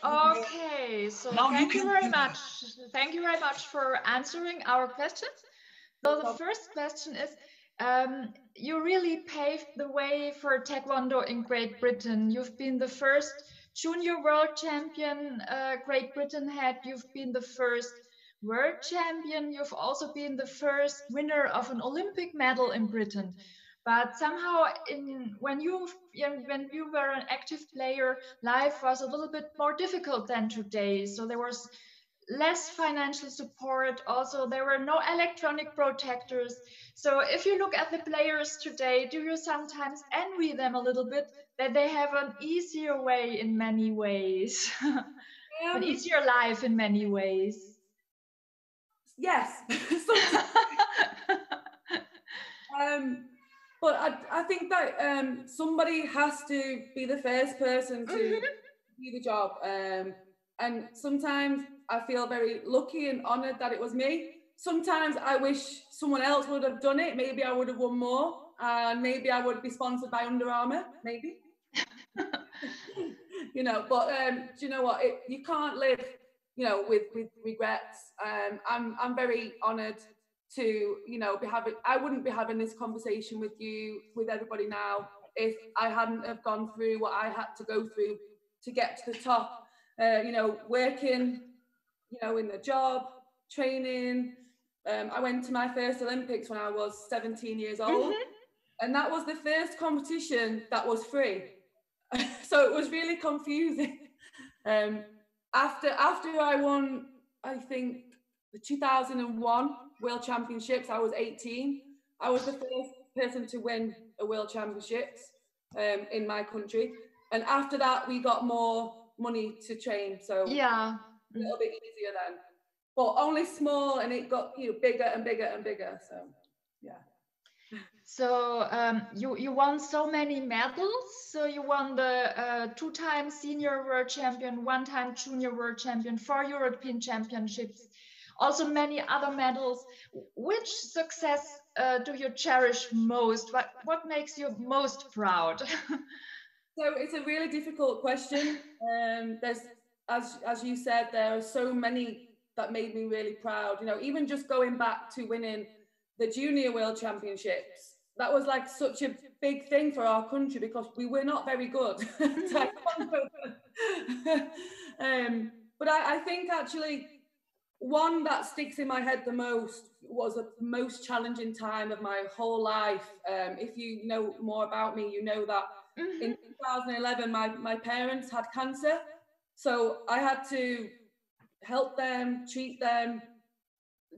Okay, so Now you thank you can. very much. Thank you very much for answering our questions. So the first question is, you really paved the way for Taekwondo in Great Britain. You've been the first junior world champion Great Britain had. You've been the first world champion. You've also been the first winner of an Olympic medal in Britain. But somehow, when you were an active player, life was a little bit more difficult than today. So there was less financial support. Also, there were no electronic protectors. So if you look at the players today, do you sometimes envy them a little bit that they have an easier way in many ways, an Um, easier life in many ways? yes. But I think that somebody has to be the first person to do the job. And sometimes I feel very lucky and honoured that it was me. Sometimes I wish someone else would have done it. Maybe I would have won more. And maybe I would be sponsored by Under Armour, maybe. But do you know what? You can't live, with regrets. I'm very honoured to, I wouldn't be having this conversation with you, with everybody now, if I hadn't have gone through what I had to go through to get to the top. Working, in the job, training. I went to my first Olympics when I was 17 years old. And that was the first competition that was free. So it was really confusing. After I won, I think, the 2001 World Championships, I was 18. I was the first person to win a World Championships in my country. And after that, we got more money to train. So Yeah. a little bit easier then. But only small, and it got bigger and bigger and bigger. So, yeah. So you won so many medals. So you won the two-time senior world champion, one-time junior world champion, 4 European championships, also many other medals. Which success do you cherish most? What makes you most proud? So it's a really difficult question. There's, as you said, there are so many that made me really proud. Even just going back to winning the Junior World Championships, that was like such a big thing for our country because we were not very good. But I think actually one that sticks in my head the most was the most challenging time of my whole life. If you know more about me, you know that in 2011, my parents had cancer. So I had to help them, treat them,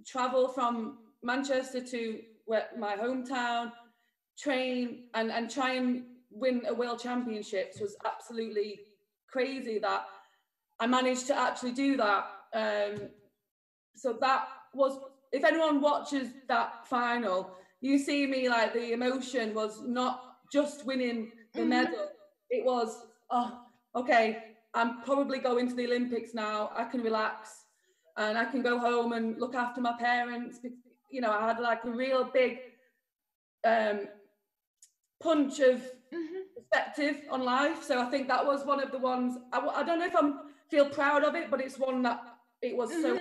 travel from Manchester to my hometown, train and try and win a world championships was absolutely crazy that I managed to actually do that. So that was, if anyone watches that final, you see me, like, the emotion was not just winning the medal. It was, oh, okay, I'm probably going to the Olympics now. I can relax and I can go home and look after my parents. I had like a real big punch of perspective on life. So I think that was one of the ones, I don't know if I feel proud of it, but it's one that it was so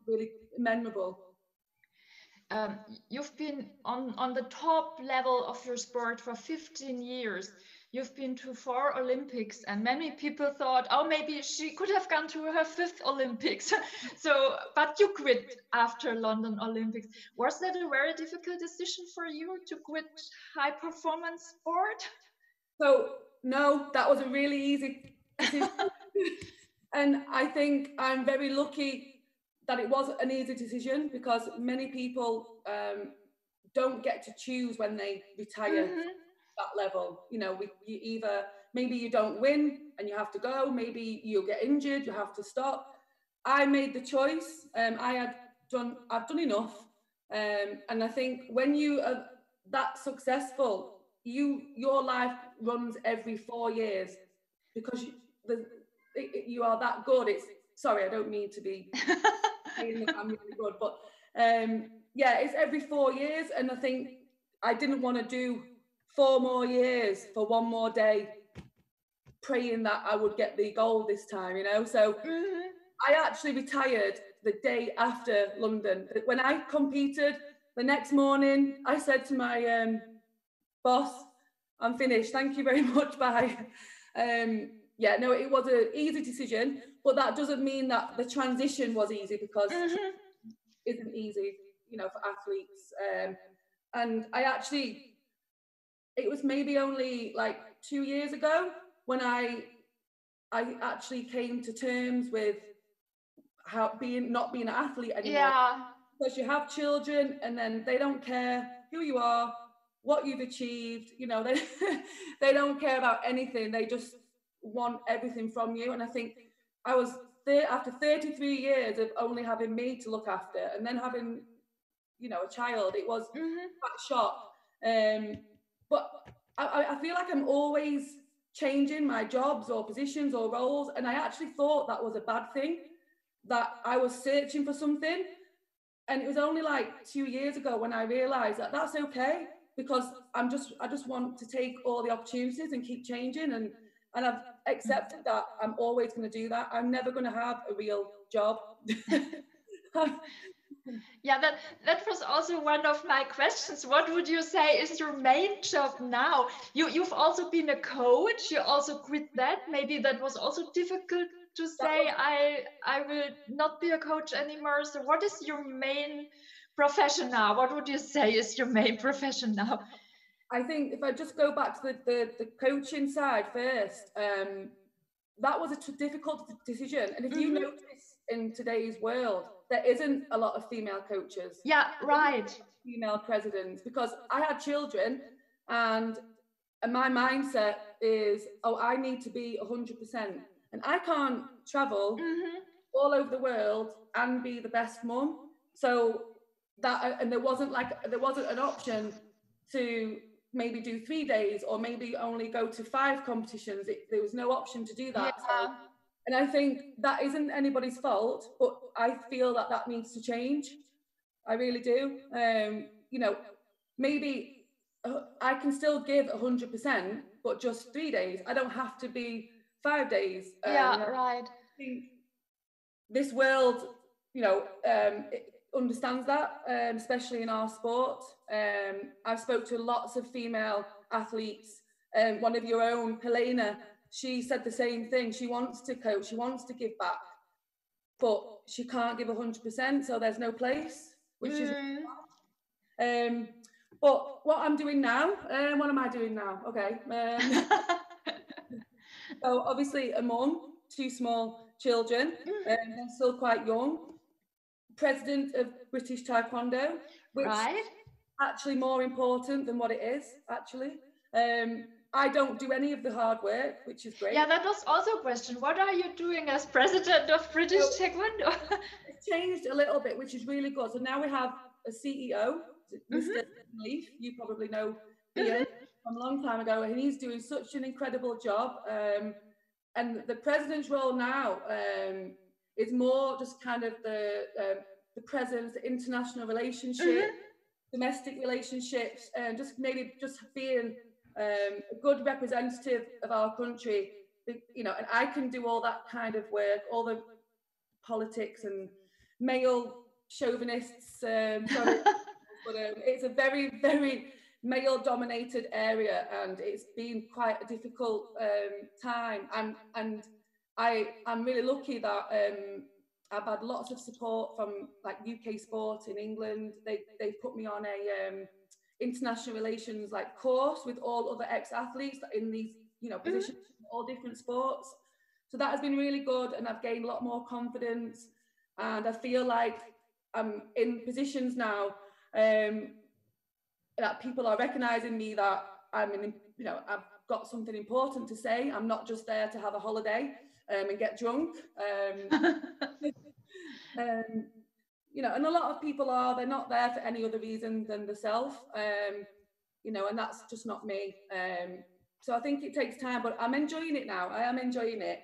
really memorable. You've been on the top level of your sport for 15 years. You've been to 4 Olympics, and many people thought, oh, maybe she could have gone to her 5th Olympics. But you quit after London Olympics. Was that a very difficult decision for you to quit high performance sport? So no, that was a really easy decision. And I think I'm very lucky that it was an easy decision because many people don't get to choose when they retire that level. You either, maybe you don't win and you have to go, maybe you'll get injured, you have to stop. I made the choice. I've done enough. And I think when you are that successful, your life runs every 4 years because you are that good. Sorry, I don't mean to be saying that I'm really good, but it's every 4 years, and I think I didn't want to do 4 more years for 1 more day praying that I would get the gold this time, you know. So I actually retired the day after London. When I competed, the next morning, I said to my boss, I'm finished, thank you very much, bye. Yeah, no, it was an easy decision, but that doesn't mean that the transition was easy, because it isn't easy, you know, for athletes. And I actually, it was maybe only like 2 years ago when I actually came to terms with how not being an athlete anymore. Yeah. Because you have children and then they don't care who you are, what you've achieved, you know, they don't care about anything. They just want everything from you. And I think I was after 33 years of only having me to look after, and then having, you know, a child, it was quite a shock. But I feel like I'm always changing my jobs or positions or roles, and I actually thought that was a bad thing, that I was searching for something. And it was only like 2 years ago when I realized that that's okay, because I just want to take all the opportunities and keep changing, and I've accepted that I'm always going to do that. I'm never going to have a real job. Yeah, that was also one of my questions. What would you say is your main job now? You've also been a coach. You also quit that. Maybe that was also difficult to say. I will not be a coach anymore. So what is your main profession now? What would you say is your main profession now? I think if I just go back to the coaching side first, that was a difficult decision. And if you notice in today's world, there isn't a lot of female coaches. Yeah, right. Female presidents, because I had children, and my mindset is, oh, I need to be 100%. And I can't travel all over the world and be the best mum. So that, and there wasn't an option to maybe do 3 days or maybe only go to 5 competitions. There was no option to do that. Yeah. So, and I think that isn't anybody's fault, but I feel that needs to change. I really do. You know, maybe I can still give 100%, but just 3 days. I don't have to be 5 days. Yeah, you know, right. I think this world, you know, it understands that, especially in our sport. I've spoke to lots of female athletes. One of your own, Helena, she said the same thing. She wants to coach, she wants to give back, but she can't give 100%, so there's no place, which is but what I'm doing now, what am I doing now? Okay. So obviously a mum, 2 small children, they're still quite young. President of British Taekwondo, which is actually more important than what it is, actually. I don't do any of the hard work, which is great. Yeah, that was also a question. What are you doing as president of British Taekwondo? It's changed a little bit, which is really good. So now we have a CEO, Mr. Leaf. You probably know Ian from a long time ago, and he's doing such an incredible job. And the president's role now is more just kind of the presence, the international relationship, domestic relationships, and just maybe just being a good representative of our country, you know. And I can do all that kind of work, all the politics and male chauvinists. Sorry, but it's a very, very male-dominated area, and it's been quite a difficult time. And I'm really lucky that I've had lots of support from like UK Sport in England. They put me on a international relations like course with all other ex-athletes in these, you know, positions in all different sports. So that has been really good, and I've gained a lot more confidence, and I feel like I'm in positions now that people are recognizing me, that I'm in, you know, I've got something important to say. I'm not just there to have a holiday and get drunk. You know, and a lot of people they're not there for any other reason than the self, you know, and that's just not me. So I think it takes time, but I'm enjoying it now. I am enjoying it.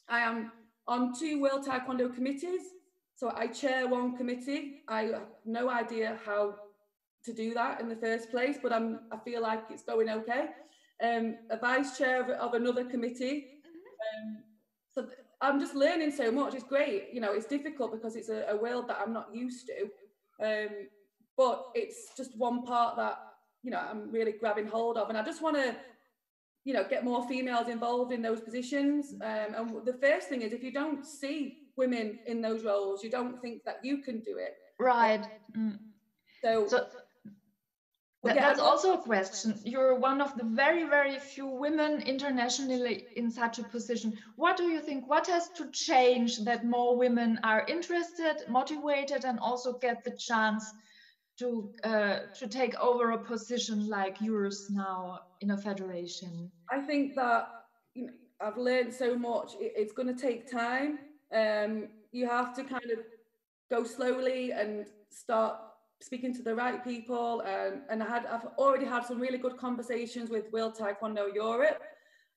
I am on 2 World Taekwondo committees. So I chair one committee. I have no idea how to do that in the first place, but I feel like it's going okay. a vice chair of another committee. So I'm just learning so much. It's great. You know, it's difficult because it's a world that I'm not used to. But it's just one part that, you know, I'm really grabbing hold of. And I just want to, you know, get more females involved in those positions. And the first thing is, if you don't see women in those roles, you don't think that you can do it. Right. So that's yeah, also a question. You're one of the very, very few women internationally in such a position. What do you think? What has to change that more women are interested, motivated, and also get the chance to take over a position like yours now in a federation? I think that, you know, I've learned so much. It's going to take time. You have to kind of go slowly and start speaking to the right people. And I've already had some really good conversations with World Taekwondo Europe,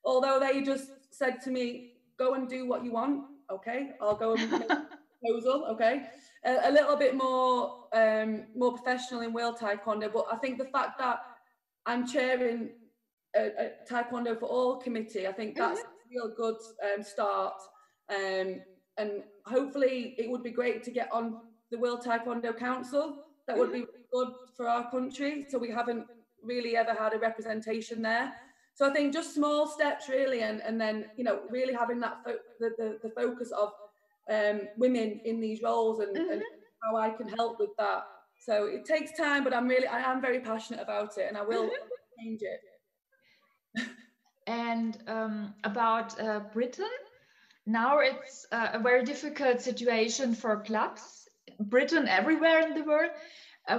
although they just said to me, go and do what you want. Okay, I'll go and make a proposal. Okay, a little bit more professional in World Taekwondo. But I think the fact that I'm chairing a Taekwondo for All committee, I think that's a real good start. And hopefully it would be great to get on the World Taekwondo Council. That would be really good for our country. So we haven't really ever had a representation there. So I think just small steps really, and then, you know, really having that the focus of women in these roles and how I can help with that. So it takes time, but I am very passionate about it, and I will change it. And about Britain, now it's a very difficult situation for clubs. Britain, everywhere in the world.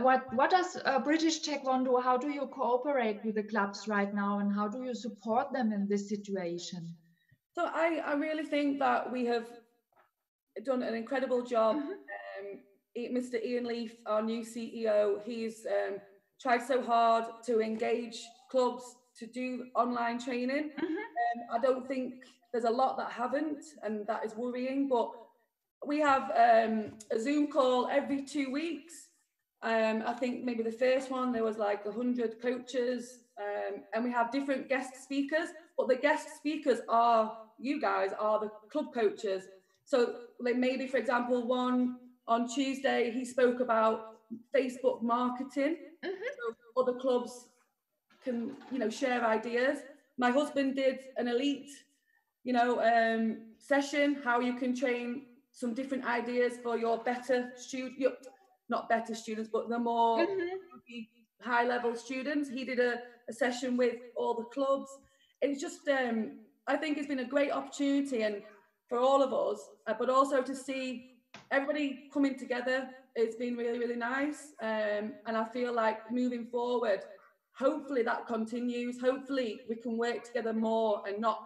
What does British Taekwondo, how do you cooperate with the clubs right now, and how do you support them in this situation? So I really think that we have done an incredible job. Mr. Ian Leaf, our new CEO, he's tried so hard to engage clubs to do online training. I don't think there's a lot that haven't, and that is worrying, but we have a Zoom call every 2 weeks. I think maybe the first one, there was like 100 coaches, and we have different guest speakers, but the guest speakers are, you guys are the club coaches. So like maybe, for example, one on Tuesday, he spoke about Facebook marketing. So other clubs can, you know, share ideas. My husband did an elite, you know, session, how you can train some different ideas for your better not better students, but the more high level students. He did a session with all the clubs. It's just, I think it's been a great opportunity and for all of us, but also to see everybody coming together. It's been really, really nice. And I feel like moving forward, hopefully that continues. Hopefully we can work together more and not,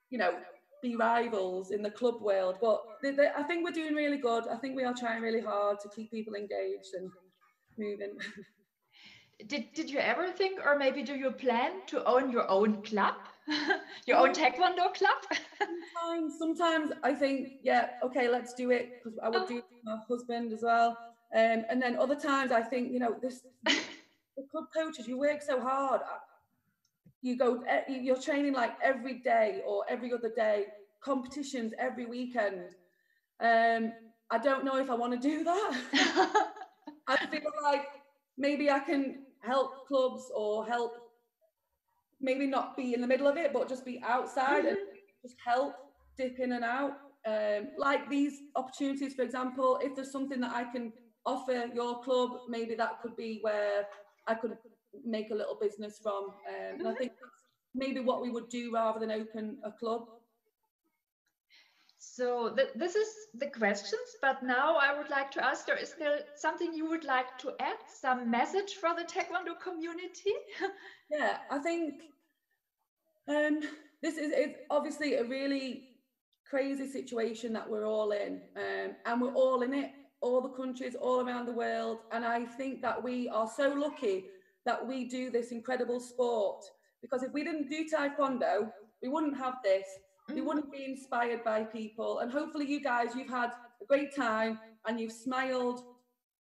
you know, be rivals in the club world. But I think we're doing really good. I think we are trying really hard to keep people engaged and moving. Did you ever think, or maybe do you plan to own your own club? Your own Taekwondo club? Sometimes I think, yeah, okay, let's do it, because I would do it with my husband as well. And then other times I think, you know, the club coaches, you work so hard. You're training like every day or every other day, competitions every weekend. I don't know if I want to do that. I feel like maybe I can help clubs or help, maybe not be in the middle of it, but just be outside and just help dip in and out. Like these opportunities, for example, if there's something that I can offer your club, maybe that could be where I could make a little business from. And I think that's maybe what we would do rather than open a club. So this is the questions, but now I would like to ask, is there something you would like to add, some message for the Taekwondo community? Yeah, I think this is obviously a really crazy situation that we're all in, and we're all in it, all the countries all around the world. And I think that we are so lucky that we do this incredible sport, because if we didn't do Taekwondo, we wouldn't have this. We wouldn't be inspired by people. And hopefully you guys, you've had a great time and you've smiled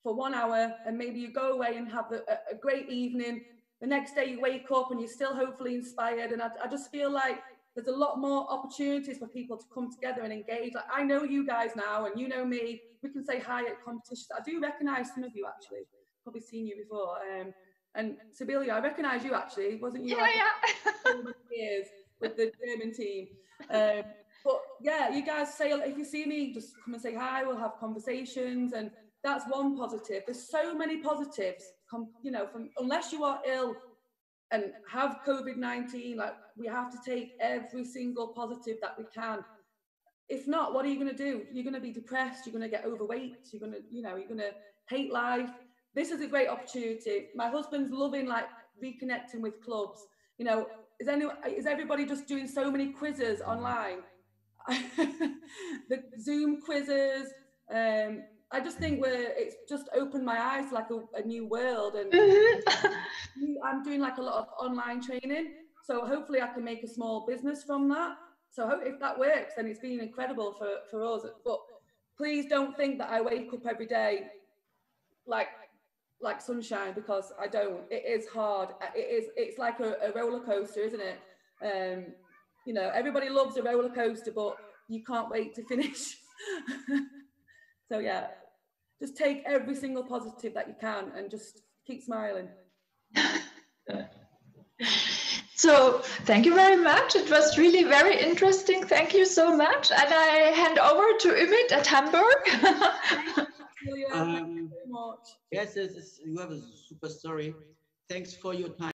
for 1 hour, and maybe you go away and have a great evening the next day you wake up and you're still hopefully inspired. And I just feel like there's a lot more opportunities for people to come together and engage. Like, I know you guys now, and you know me. We can say hi at competitions. I do recognise some of you, actually. Probably seen you before. And Sibylla, I recognise you, actually. Wasn't you? Yeah. Years with the German team. But yeah, you guys say, if you see me, just come and say hi. We'll have conversations, and that's one positive. There's so many positives, you know, from unless you are ill and have COVID-19, like, we have to take every single positive that we can. If not, what are you going to do? You're going to be depressed. You're going to get overweight. You're going to, you know, you're going to hate life. This is a great opportunity. My husband's loving, like, reconnecting with clubs. You know, is everybody just doing so many quizzes online? The Zoom quizzes. I just think it's just opened my eyes to like a new world, and I'm doing like a lot of online training. So hopefully I can make a small business from that. So if that works, then it's been incredible for us. But please don't think that I wake up every day like sunshine, because I don't. It is hard. It's like a roller coaster, isn't it? You know, everybody loves a roller coaster, but you can't wait to finish. So yeah, just take every single positive that you can and just keep smiling. So thank you very much. It was really very interesting. Thank you so much. And I hand over to Ümit at Hamburg. Thank you so much. Yes, you have a super story. Thanks for your time.